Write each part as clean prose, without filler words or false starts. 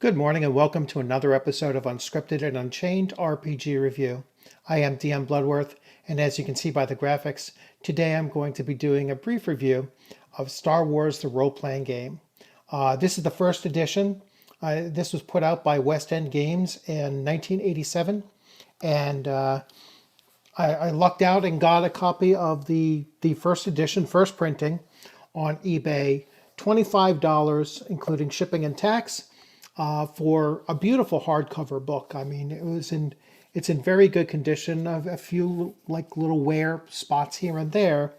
Good morning and welcome to another episode of Unscripted and Unchained RPG Review. I am DM Bloodworth, and as you can see by the graphics, today I'm going to be doing a brief review of Star Wars the Role-Playing Game. This is the first edition. This was put out by West End Games in 1987, and I lucked out and got a copy of the first edition, first printing, on eBay, $25, including shipping and tax, for a beautiful hardcover book. I mean, it's in very good condition. A few like little wear spots here and there,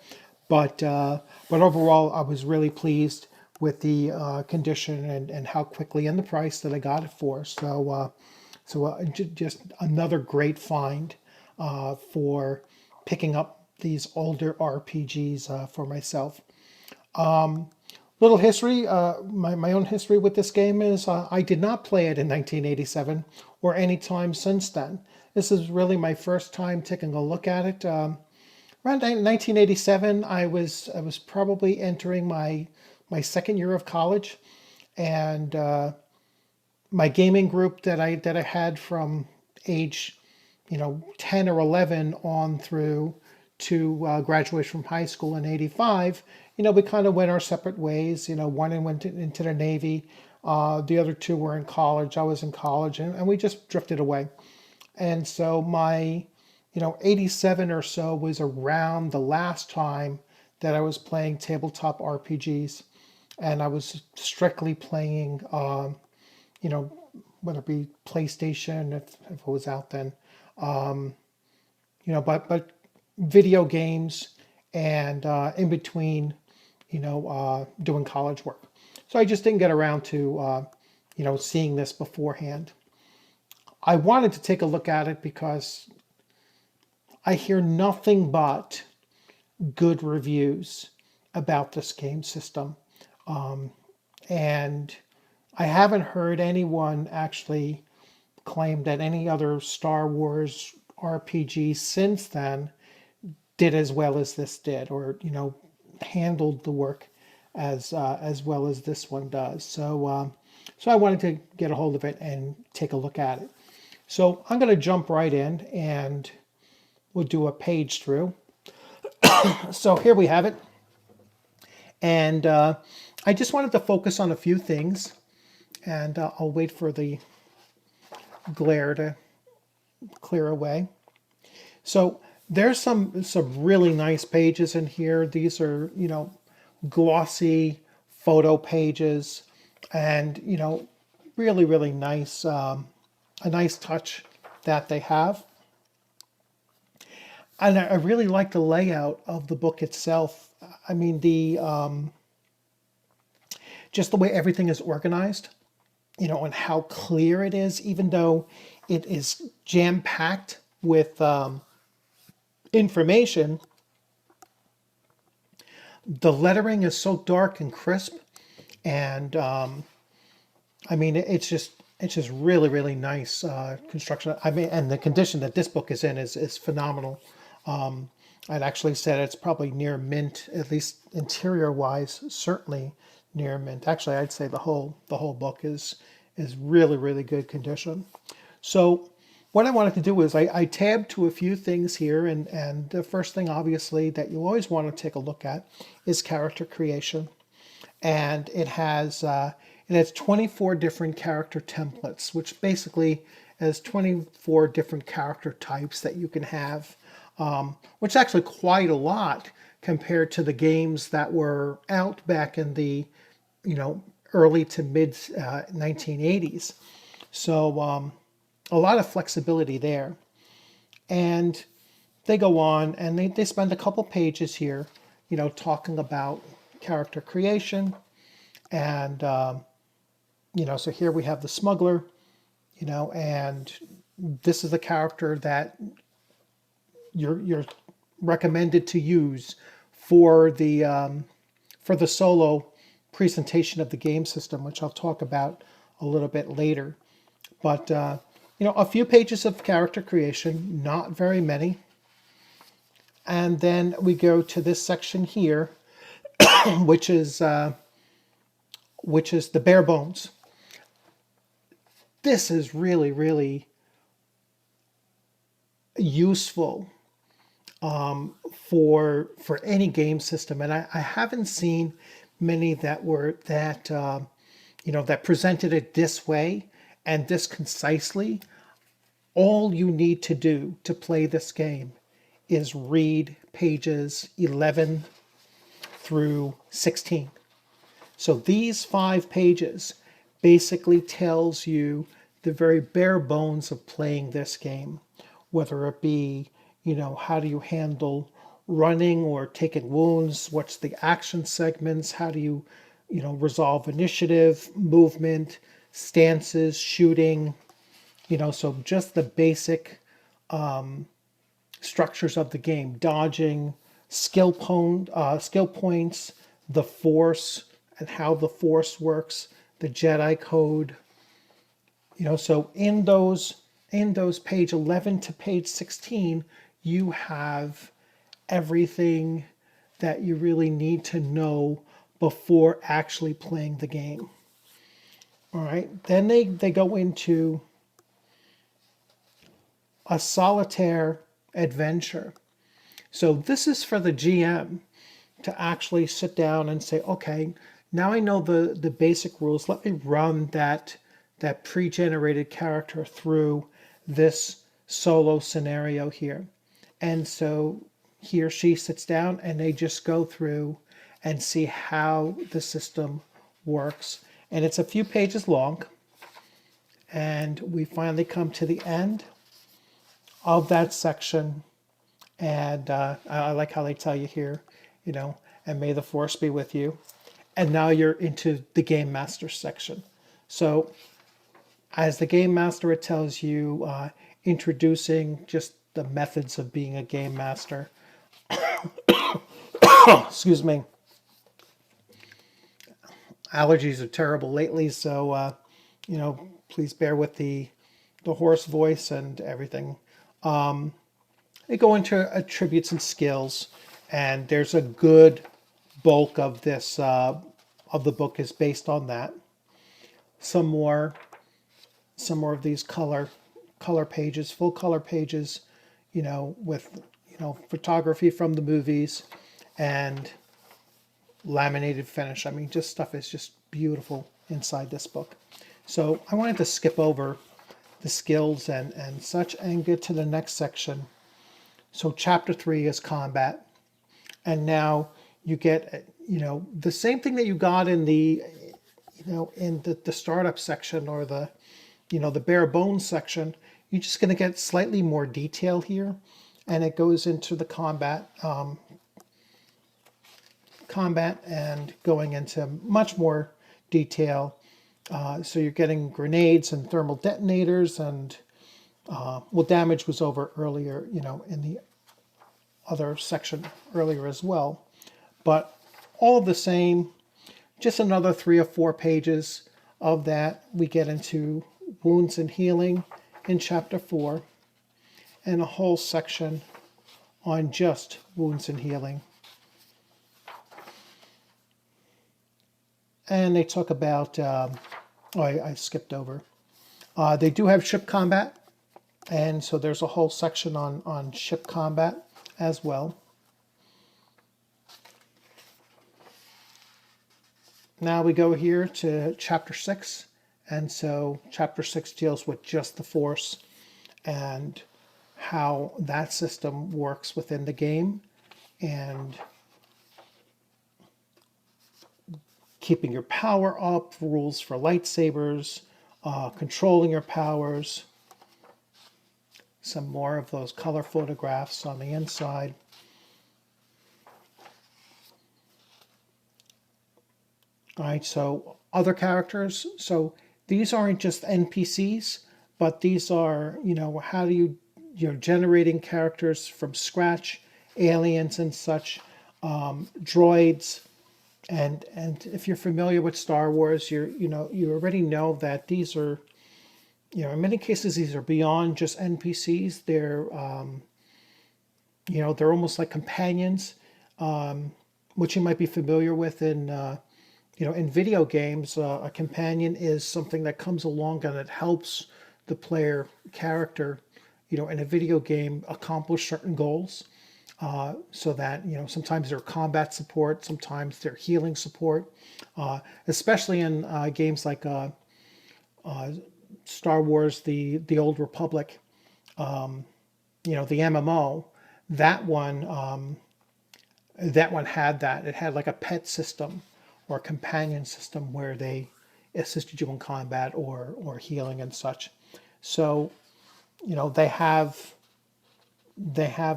but overall, I was really pleased with the condition and how quickly and the price that I got it for. Just another great find for picking up these older RPGs for myself. Little history, my own history with this game is I did not play it in 1987 or any time since then. This is really my first time taking a look at it. Around 1987, I was probably entering my second year of college, and my gaming group that I had from age 10 or 11 on through to graduation from high school in 85, we kind of went our separate ways. One went into the Navy. The other two were in college. I was in college, and we just drifted away. And so my, 87 or so was around the last time that I was playing tabletop RPGs. And I was strictly playing, whether it be PlayStation, if it was out then, but video games and in between, doing college work. So I just didn't get around to, seeing this beforehand. I wanted to take a look at it because I hear nothing but good reviews about this game system. And I haven't heard anyone actually claim that any other Star Wars RPG since then did as well as this did, or handled the work as well as this one does. So I wanted to get a hold of it and take a look at it. So I'm going to jump right in and we'll do a page through. So here we have it, and I just wanted to focus on a few things, and I'll wait for the glare to clear away. So there's some really nice pages in here. These are, glossy photo pages, and, really, really nice, a nice touch that they have. And I really like the layout of the book itself. I mean, just the way everything is organized, and how clear it is, even though it is jam-packed with information. The lettering is so dark and crisp, and it's just really, really nice construction. And the condition that this book is in is phenomenal. I'd actually said it's probably near mint, at least interior wise, certainly near mint. Actually, I'd say the whole book is really, really good condition. So what I wanted to do is I tabbed to a few things here, and the first thing, obviously, that you always want to take a look at is character creation. And it has 24 different character templates, which basically is 24 different character types that you can have, which is actually quite a lot compared to the games that were out back in the early to mid 1980s. So a lot of flexibility there. And they go on and they spend a couple pages here, talking about character creation. And, so here we have the smuggler, and this is the character that you're recommended to use for the solo presentation of the game system, which I'll talk about a little bit later. But, a few pages of character creation, not very many. And then we go to this section here, which is the bare bones. this is really, really useful for any game system. And I haven't seen many that were that that presented it this way and this concisely. All you need to do to play this game is read pages 11 through 16. So these 5 pages basically tells you the very bare bones of playing this game, whether it be, how do you handle running or taking wounds, what's the action segments, how do you, resolve initiative, movement, stances, shooting, so just the basic structures of the game, dodging, skill points, the force and how the force works, the Jedi code. So in those page 11 to page 16, you have everything that you really need to know before actually playing the game. All right. Then they go into a solitaire adventure. So this is for the GM to actually sit down and say, okay, now I know the basic rules. Let me run that pre-generated character through this solo scenario here. And so he or she sits down and they just go through and see how the system works. And it's a few pages long. And we finally come to the end of that section. And I like how they tell you here, and may the force be with you. And now you're into the game master section. So as the game master, it tells you introducing just the methods of being a game master. Excuse me. Allergies are terrible lately, so please bear with the hoarse voice and everything. They go into attributes and skills, and there's a good bulk of this of the book is based on that. Some more of these color pages, full color pages, with photography from the movies and laminated finish. I mean, just stuff is just beautiful inside this book. So I wanted to skip over the skills and such and get to the next section. So chapter 3 is combat. And now you get, the same thing that you got in the, in the startup section or the bare bones section. You're just going to get slightly more detail here. And it goes into the combat and going into much more detail. So you're getting grenades and thermal detonators and damage was over earlier, in the other section earlier as well. But all the same, just another 3 or 4 pages of that. We get into wounds and healing in chapter 4 and a whole section on just wounds and healing. And they talk about, I skipped over. They do have ship combat. And so there's a whole section on ship combat as well. Now we go here to chapter 6. And so chapter 6 deals with just the force and how that system works within the game and keeping your power up, rules for lightsabers, controlling your powers. Some more of those color photographs on the inside. All right, so other characters. So these aren't just NPCs, but these are, how do you're generating characters from scratch, aliens and such, droids. And if you're familiar with Star Wars, you already know that these are, in many cases, these are beyond just NPCs. They're, they're almost like companions, which you might be familiar with in in video games, a companion is something that comes along and it helps the player character, in a video game accomplish certain goals. So that, sometimes they're combat support, sometimes they're healing support, especially in games like Star Wars, the Old Republic, the MMO. That one, had that. It had like a pet system or a companion system where they assisted you in combat or healing and such. So, they have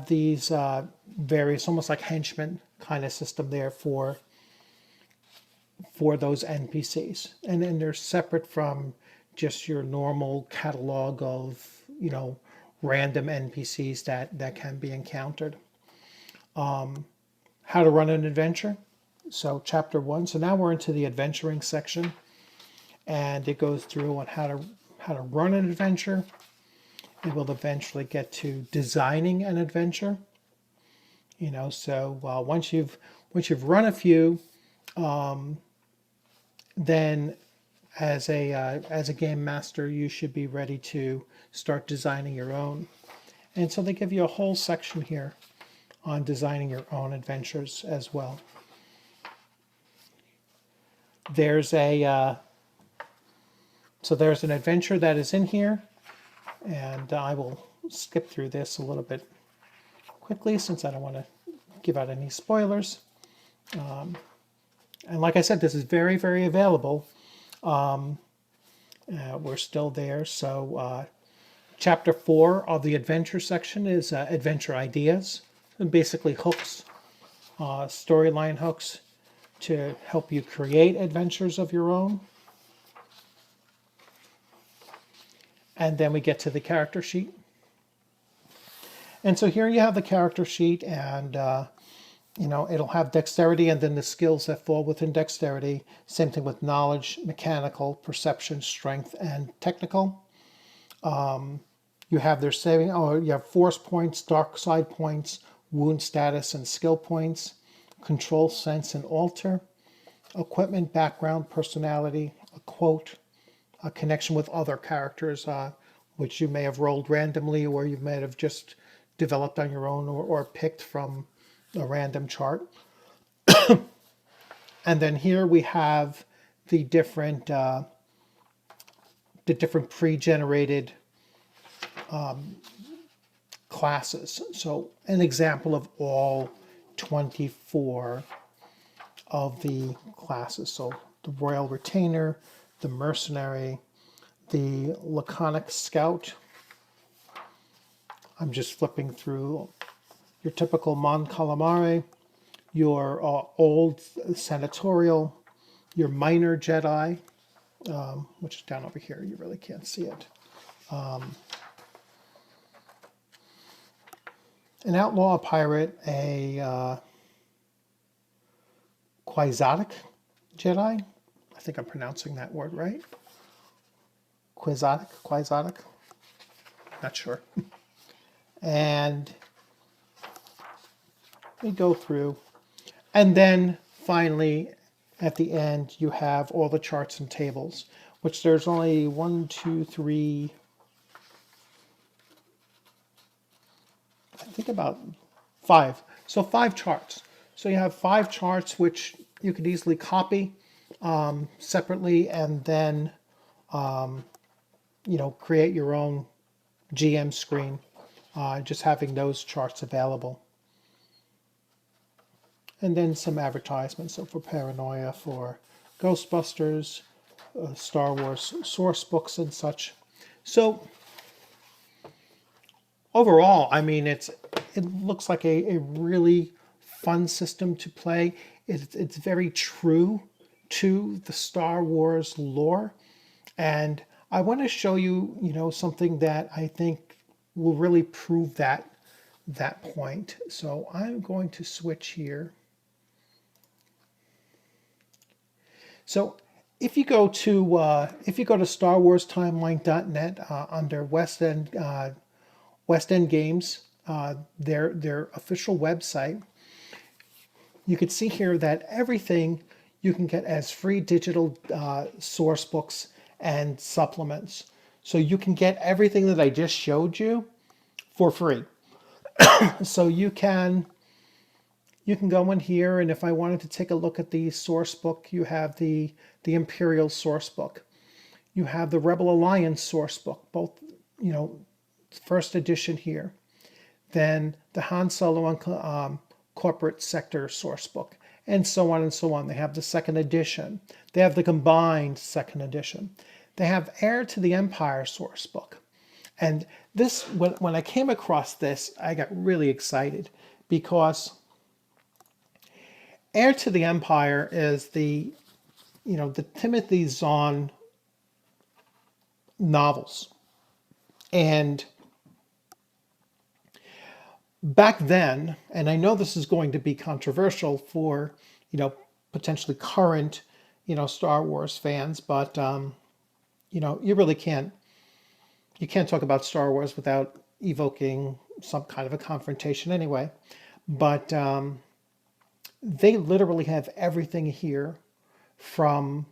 these various, almost like henchmen kind of system there for those NPCs, and then they're separate from just your normal catalog of random NPCs that can be encountered. How to run an adventure. So chapter 1. So now we're into the adventuring section, and it goes through on how to run an adventure. It will eventually get to designing an adventure. So once you've run a few, then as a game master, you should be ready to start designing your own. And so they give you a whole section here on designing your own adventures as well. There's an adventure that is in here, and I will skip through this a little bit quickly since I don't want to give out any spoilers. And like I said, this is very, very available. We're still there. So chapter 4 of the adventure section is adventure ideas, and basically hooks, storyline hooks to help you create adventures of your own. And then we get to the character sheet. And so here you have the character sheet, and it'll have dexterity and then the skills that fall within dexterity. Same thing with knowledge, mechanical, perception, strength, and technical. You have their saving, you have force points, dark side points, wound status, and skill points, control, sense, and alter, equipment, background, personality, a quote, a connection with other characters, which you may have rolled randomly or you may have just developed on your own or picked from a random chart. And then here we have the different pre-generated classes. So an example of all 24 of the classes. So the Royal Retainer, the Mercenary, the Laconic Scout. I'm just flipping through your typical Mon Calamari, your old Senatorial, your Minor Jedi, which is down over here. You really can't see it. An Outlaw, a Pirate, a Quixotic Jedi. I think I'm pronouncing that word right. Quixotic. Not sure. And we go through. And then finally, at the end, you have all the charts and tables, which there's only 1, 2, 3, I think about 5. So 5 charts. So you have 5 charts, which you could easily copy separately and then, create your own GM screen, just having those charts available. And then some advertisements, so for Paranoia, for Ghostbusters, Star Wars source books and such. So overall, I mean, it looks like a really fun system to play. It's very true to the Star Wars lore, and I want to show you, something that I think will really prove that point. So I'm going to switch here. So if you go to StarWarsTimeline.net under West End Games, their official website, you can see here that everything you can get as free digital source books and supplements. So you can get everything that I just showed you for free. So you can go in here, and if I wanted to take a look at the source book, you have the Imperial source book. You have the Rebel Alliance source book, both, you know, first edition here. Then the Han Solo and corporate sector source book, and so on and so on. They have the second edition. They have the combined second edition. They have Heir to the Empire source book. And this, when I came across this, I got really excited because Heir to the Empire is the Timothy Zahn novels. And back then, and I know this is going to be controversial for, potentially current, Star Wars fans, but, you really you can't talk about Star Wars without evoking some kind of a confrontation anyway. But they literally have everything here from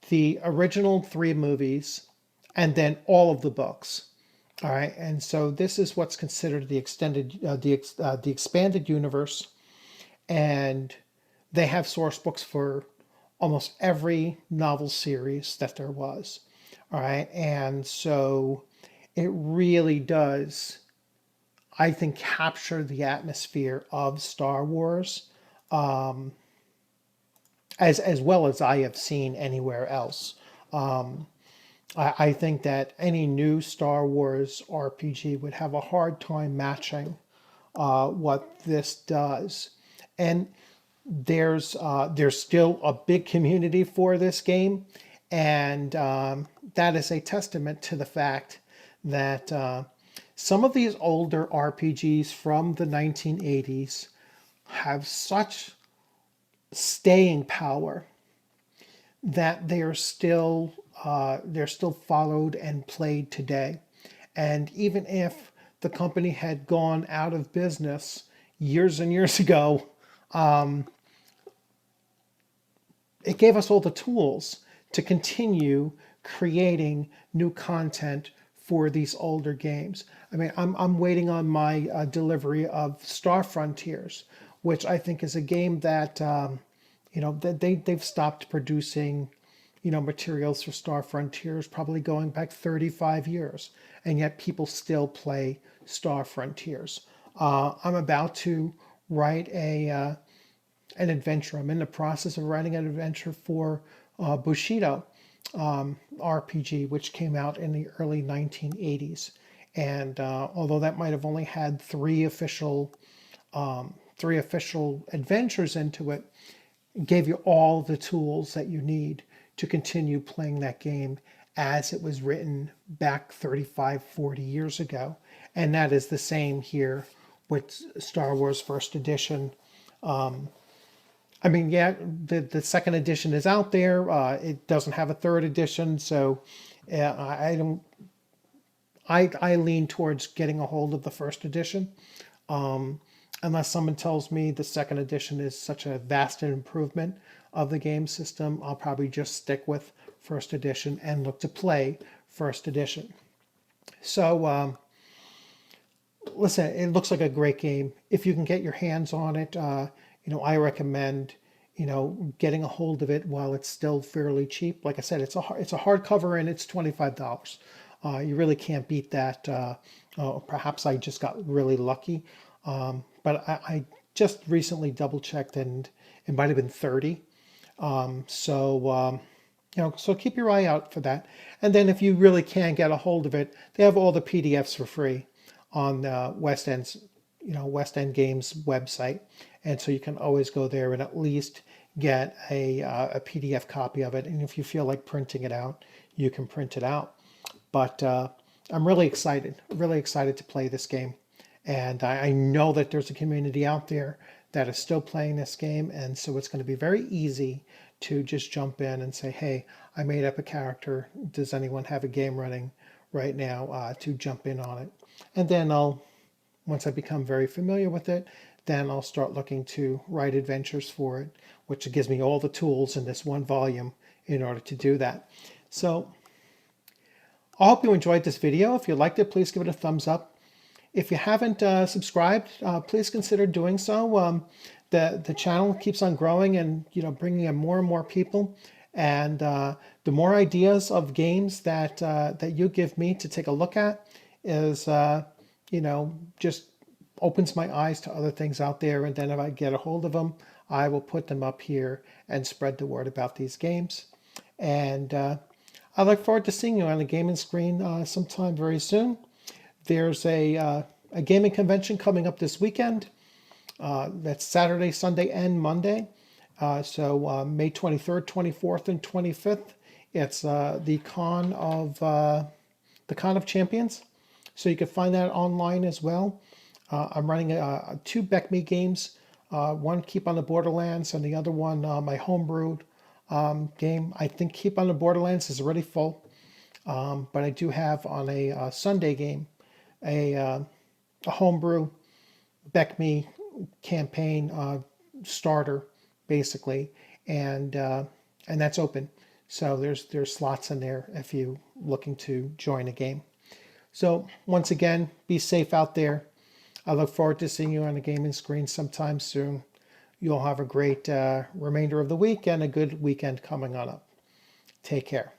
the original 3 movies and then all of the books. All right, and so this is what's considered the the expanded universe, and they have source books for almost every novel series that there was. All right, and so it really does, I think, capture the atmosphere of Star Wars, as well as I have seen anywhere else. I think that any new Star Wars RPG would have a hard time matching what this does. And there's still a big community for this game, and that is a testament to the fact that some of these older RPGs from the 1980s have such staying power that they're still followed and played today. And even if the company had gone out of business years and years ago, it gave us all the tools to continue creating new content for these older games. I mean, I'm waiting on my delivery of Star Frontiers, which I think is a game that that they've stopped producing materials for Star Frontiers, probably going back 35 years, and yet people still play Star Frontiers. I'm about to write an adventure. I'm in the process of writing an adventure for Bushido RPG, which came out in the early 1980s. And although that might have only had 3 official adventures into it, gave you all the tools that you need to continue playing that game as it was written back 35, 40 years ago. And that is the same here with Star Wars First Edition. I mean, yeah, the second edition is out there. It doesn't have a third edition, so I don't. I lean towards getting a hold of the first edition, unless someone tells me the second edition is such a vast improvement of the game system. I'll probably just stick with first edition and look to play first edition. So listen, it looks like a great game. If you can get your hands on it, I recommend getting a hold of it while it's still fairly cheap. Like I said, it's a hardcover and it's $25. You really can't beat that. Perhaps I just got really lucky, but I just recently double checked and it might have been 30. So keep your eye out for that. And then if you really can't get a hold of it, they have all the PDFs for free on West End's, West End Games website. And so you can always go there and at least get a PDF copy of it. And if you feel like printing it out, you can print it out. But I'm really excited to play this game. And I know that there's a community out there that is still playing this game. And so it's going to be very easy to just jump in and say, hey, I made up a character. Does anyone have a game running right now to jump in on it? And then once I become very familiar with it, then I'll start looking to write adventures for it, which gives me all the tools in this one volume in order to do that. So I hope you enjoyed this video. If you liked it, please give it a thumbs up. If you haven't subscribed, please consider doing so. The channel keeps on growing and bringing in more and more people. And the more ideas of games that you give me to take a look at is just opens my eyes to other things out there. And then if I get a hold of them, I will put them up here and spread the word about these games. And I look forward to seeing you on the gaming screen sometime very soon. There's a gaming convention coming up this weekend. That's Saturday, Sunday, and Monday. So May 23rd, 24th, and 25th. It's the Con of Champions. So you can find that online as well. I'm running two BECME games. One Keep on the Borderlands, and the other one my homebrewed game. I think Keep on the Borderlands is already full, but I do have on a Sunday game a homebrew BECME campaign starter, basically, and that's open. So there's slots in there if you're looking to join a game. So once again, be safe out there. I look forward to seeing you on the gaming screen sometime soon. You'll have a great remainder of the week and a good weekend coming on up. Take care.